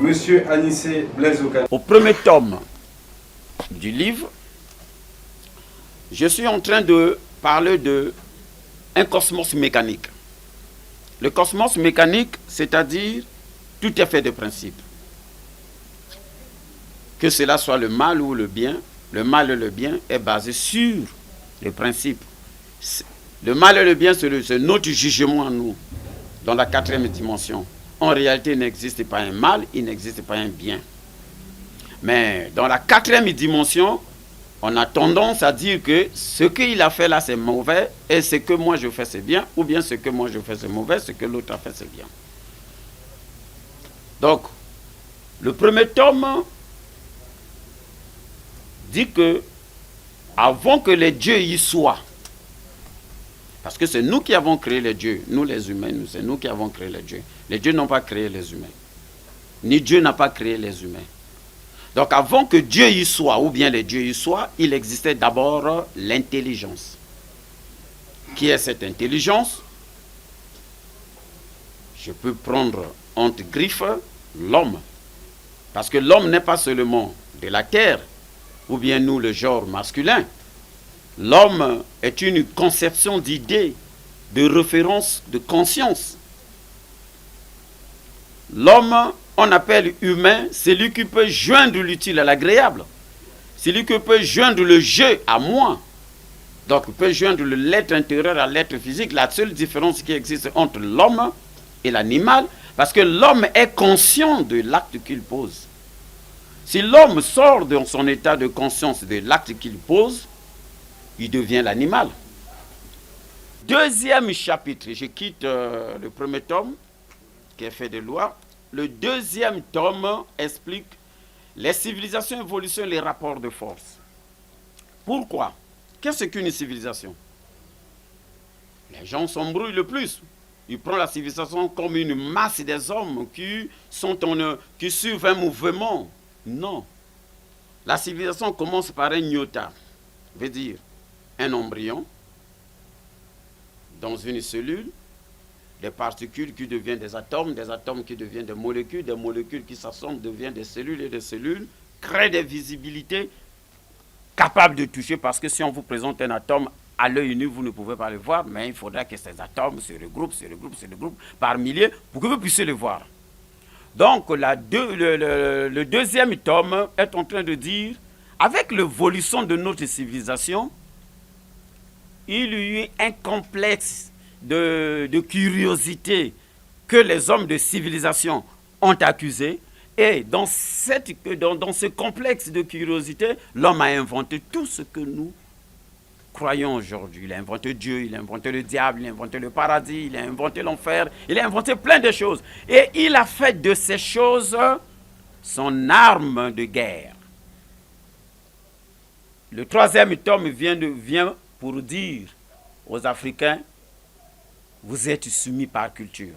Monsieur Anissé Blaise Okada. Au premier tome du livre, je suis en train de parler de un cosmos mécanique. Le cosmos mécanique, c'est-à-dire tout est fait de principes. Que cela soit le mal ou le bien, le mal et le bien est basé sur le principe. Le mal et le bien, c'est notre jugement à nous, dans la quatrième dimension. En réalité, il n'existe pas un mal, il n'existe pas un bien. Mais dans la quatrième dimension, on a tendance à dire que ce qu'il a fait là, c'est mauvais, et ce que moi je fais, c'est bien, ou bien ce que moi je fais, c'est mauvais, ce que l'autre a fait, c'est bien. Donc, le premier tome dit que, avant que les dieux y soient, parce que c'est nous qui avons créé les dieux, nous les humains, c'est nous qui avons créé les dieux. Les dieux n'ont pas créé les humains, ni Dieu n'a pas créé les humains. Donc avant que Dieu y soit, ou bien les dieux y soient, il existait d'abord l'intelligence. Qui est cette intelligence? Je peux prendre entre griffes l'homme. Parce que l'homme n'est pas seulement de la terre, ou bien nous le genre masculin. L'homme est une conception d'idées, de référence, de conscience. L'homme, on appelle humain, celui qui peut joindre l'utile à l'agréable. Celui qui peut joindre le jeu à moi. Donc, il peut joindre l'être intérieur à l'être physique. La seule différence qui existe entre l'homme et l'animal, parce que l'homme est conscient de l'acte qu'il pose. Si l'homme sort de son état de conscience de l'acte qu'il pose, il devient l'animal. Deuxième chapitre, je quitte le premier tome, qui est fait de lois. Le deuxième tome explique les civilisations, évolutions, les rapports de force. Pourquoi? Qu'est-ce qu'une civilisation? Les gens s'embrouillent le plus. Ils prennent la civilisation comme une masse des hommes qui suivent un mouvement. Non. La civilisation commence par un iota, veut dire un embryon dans une cellule, des particules qui deviennent des atomes qui deviennent des molécules qui s'assemblent deviennent des cellules et des cellules créent des visibilités capables de toucher, parce que si on vous présente un atome à l'œil nu, vous ne pouvez pas le voir, mais il faudra que ces atomes se regroupent par milliers pour que vous puissiez le voir. Donc le deuxième tome est en train de dire, avec l'évolution de notre civilisation, il y a eu un complexe de curiosité que les hommes de civilisation ont accusé. Et dans ce complexe de curiosité, l'homme a inventé tout ce que nous croyons aujourd'hui. Il a inventé Dieu, il a inventé le diable, il a inventé le paradis, il a inventé l'enfer, il a inventé plein de choses. Et il a fait de ces choses son arme de guerre. Le troisième tome vient pour dire aux Africains, vous êtes soumis par culture.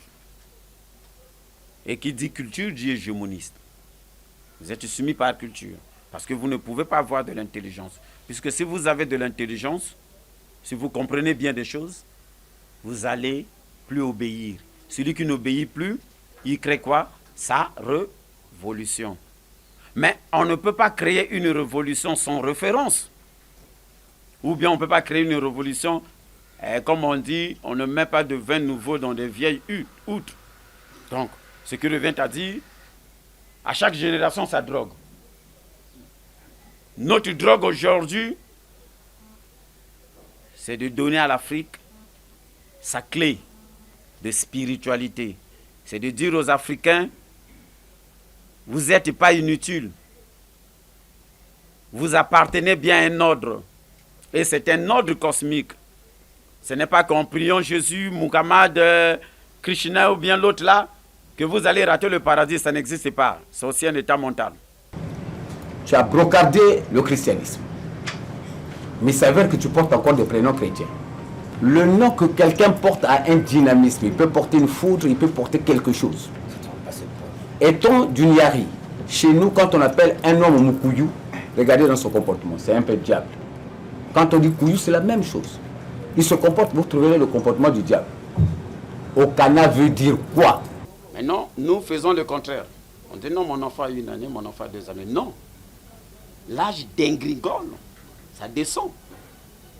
Et qui dit culture, dit hégémoniste. Vous êtes soumis par culture. Parce que vous ne pouvez pas avoir de l'intelligence. Puisque si vous avez de l'intelligence, si vous comprenez bien des choses, vous allez plus obéir. Celui qui n'obéit plus, il crée quoi? Sa révolution. Mais on ne peut pas créer une révolution sans référence. Ou bien on ne peut pas créer une révolution, comme on dit, on ne met pas de vin nouveau dans des vieilles outres. Donc, ce qui revient à dire, à chaque génération, sa drogue. Notre drogue aujourd'hui, c'est de donner à l'Afrique sa clé de spiritualité. C'est de dire aux Africains, vous n'êtes pas inutiles. Vous appartenez bien à un ordre. Et c'est un ordre cosmique. Ce n'est pas qu'en priant Jésus, Muhammad, Krishna ou bien l'autre là, que vous allez rater le paradis, ça n'existe pas. C'est aussi un état mental. Tu as brocardé le christianisme. Mais il s'avère que tu portes encore des prénoms chrétiens. Le nom que quelqu'un porte a un dynamisme. Il peut porter une foudre, il peut porter quelque chose. Étant du Nyari, chez nous, quand on appelle un homme Mukuyu, regardez dans son comportement, c'est un peu diable. Quand on dit Kuyu, c'est la même chose. Il se comporte, vous trouverez le comportement du diable. Okana veut dire quoi? Mais non, nous faisons le contraire. On dit non, mon enfant a 1 année, mon enfant a 2 années. Non. L'âge dégringole. Ça descend.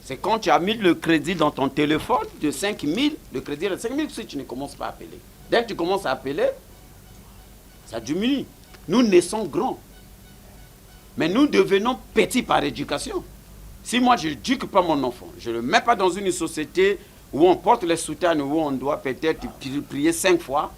C'est quand tu as mis le crédit dans ton téléphone de 5 000, le crédit de 5 000, si tu ne commences pas à appeler. Dès que tu commences à appeler, ça diminue. Nous naissons grands. Mais nous devenons petits par éducation. Si moi je n'éduque pas mon enfant, je ne le mets pas dans une société où on porte les soutanes, où on doit peut-être prier 5 fois,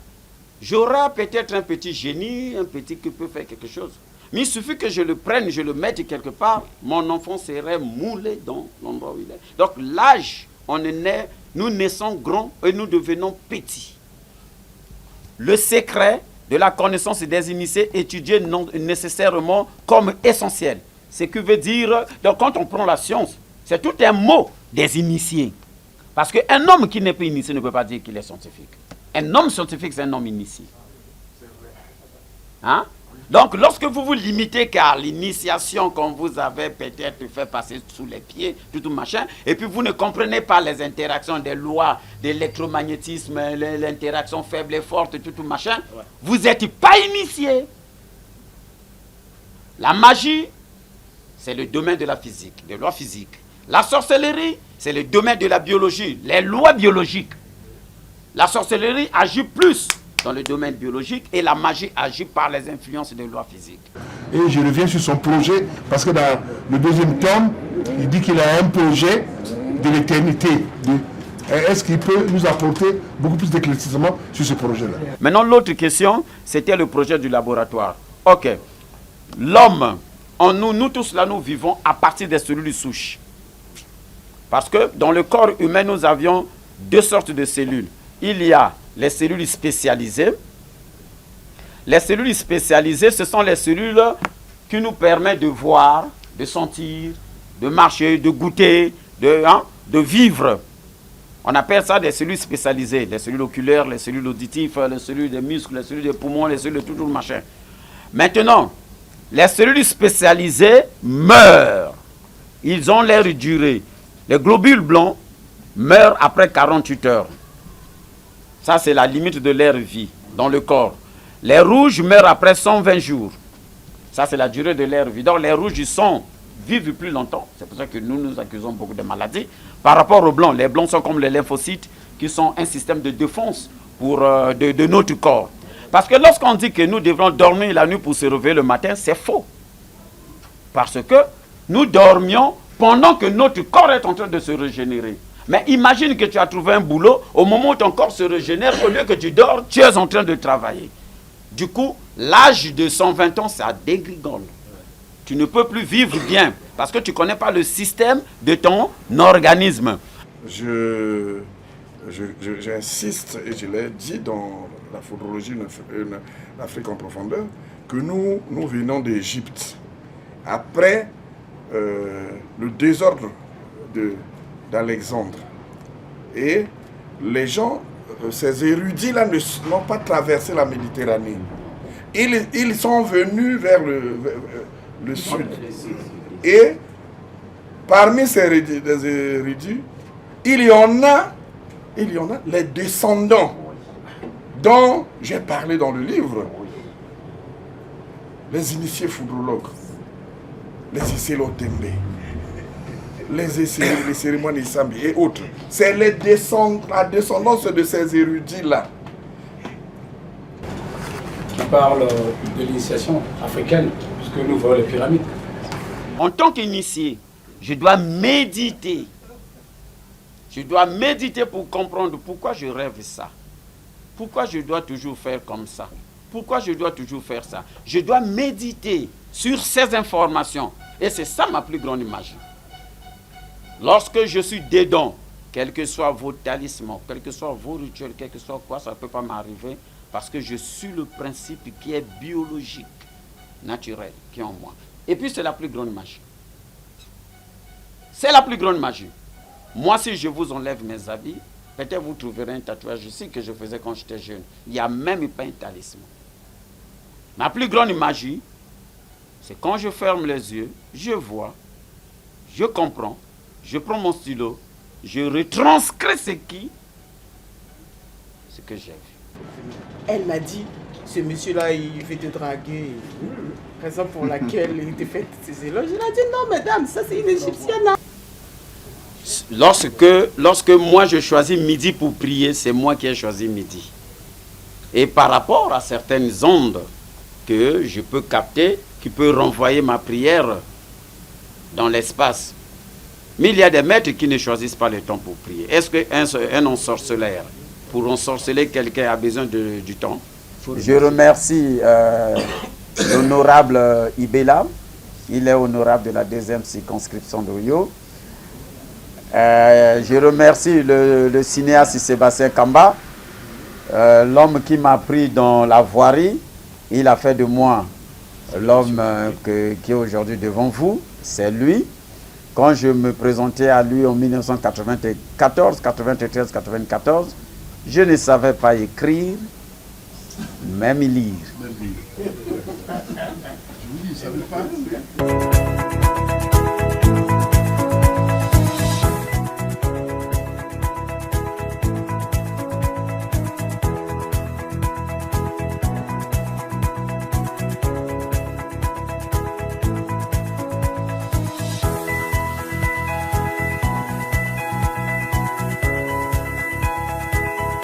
j'aurai peut-être un petit génie, un petit qui peut faire quelque chose. Mais il suffit que je le prenne, je le mette quelque part, mon enfant serait moulé dans l'endroit où il est. Donc l'âge, nous naissons grands et nous devenons petits. Le secret de la connaissance des initiés étudié non nécessairement comme essentiel. Ce qui veut dire, donc quand on prend la science, c'est tout un mot des initiés. Parce qu'un homme qui n'est pas initié ne peut pas dire qu'il est scientifique. Un homme scientifique, c'est un homme initié. Hein? Donc, lorsque vous vous limitez qu'à l'initiation qu'on vous avait peut-être fait passer sous les pieds, tout machin, et puis vous ne comprenez pas les interactions des lois d'électromagnétisme, l'interaction faible et forte, tout machin, vous n'êtes pas initié. La magie, c'est le domaine de la physique, des lois physiques. La sorcellerie, c'est le domaine de la biologie, les lois biologiques. La sorcellerie agit plus dans le domaine biologique et la magie agit par les influences des lois physiques. Et je reviens sur son projet, parce que dans le 2e tome, il dit qu'il a un projet de l'éternité. Est-ce qu'il peut nous apporter beaucoup plus d'éclaircissement sur ce projet-là? Maintenant, l'autre question, c'était le projet du laboratoire. Ok. L'homme, en nous tous là, nous vivons à partir des cellules souches. Parce que dans le corps humain, nous avions 2 sortes de cellules. Il y a les cellules spécialisées. Les cellules spécialisées, ce sont les cellules qui nous permettent de voir, de sentir, de marcher, de goûter, de vivre. On appelle ça des cellules spécialisées. Les cellules oculaires, les cellules auditives, les cellules des muscles, les cellules des poumons, les cellules de tout le machin. Maintenant, les cellules spécialisées meurent. Ils ont leur durée. Les globules blancs meurent après 48 heures. Ça, c'est la limite de leur vie dans le corps. Les rouges meurent après 120 jours. Ça, c'est la durée de leur vie. Donc, les rouges, vivent plus longtemps. C'est pour ça que nous accusons beaucoup de maladies. Par rapport aux blancs, les blancs sont comme les lymphocytes qui sont un système de défense de notre corps. Parce que lorsqu'on dit que nous devons dormir la nuit pour se réveiller le matin, c'est faux. Parce que nous dormions pendant que notre corps est en train de se régénérer. Mais imagine que tu as trouvé un boulot, au moment où ton corps se régénère, au lieu que tu dors, tu es en train de travailler. Du coup, l'âge de 120 ans, ça dégringole. Tu ne peux plus vivre bien, parce que tu ne connais pas le système de ton organisme. J'insiste, et je l'ai dit dans la foudrologie, l'Afrique en profondeur, que nous venons d'Égypte. Après le désordre d'Alexandre. Et les gens, ces érudits-là, n'ont pas traversé la Méditerranée. Ils sont venus vers le sud. Et parmi ces érudits, il y en a les descendants dont j'ai parlé dans le livre. Les initiés foudrologues, les Iselotembe, les cérémonies Sambi et autres. C'est la descendance de ces érudits-là. Qui parle de l'initiation africaine, puisque nous voyons les pyramides. En tant qu'initié, je dois méditer. Je dois méditer pour comprendre pourquoi je rêve ça. Pourquoi je dois toujours faire comme ça. Pourquoi je dois toujours faire ça. Je dois méditer sur ces informations. Et c'est ça ma plus grande image. Lorsque je suis dedans, quels que soient vos talismans, quels que soient vos rituels, quel que soit quoi, ça ne peut pas m'arriver parce que je suis le principe qui est biologique, naturel, qui est en moi. Et puis c'est la plus grande magie. C'est la plus grande magie. Moi, si je vous enlève mes habits, peut-être vous trouverez un tatouage ici que je faisais quand j'étais jeune. Il n'y a même pas un talisman. Ma plus grande magie, c'est quand je ferme les yeux, je vois, je comprends, je prends mon stylo, je retranscris ce que j'ai vu. Elle m'a dit, ce monsieur-là, il veut te draguer. Raison pour laquelle il te fait ces éloges. Il a dit, non, madame, ça c'est une égyptienne. Hein. Lorsque moi je choisis midi pour prier, c'est moi qui ai choisi midi. Et par rapport à certaines ondes que je peux capter, qui peut renvoyer ma prière dans l'espace. Mais il y a des maîtres qui ne choisissent pas le temps pour prier. Est-ce qu'un ensorceleur, pour ensorceler quelqu'un, a besoin du temps? Je remercie l'honorable Ibela. Il est honorable de la 2e circonscription d'Oyo. Je remercie le cinéaste Sébastien Kamba, l'homme qui m'a pris dans la voirie. Il a fait de moi l'homme qui est aujourd'hui devant vous. C'est lui. Quand je me présentais à lui en 1994, 93, 94, je ne savais pas écrire, même lire. Je vous dis, ça ne veut pas.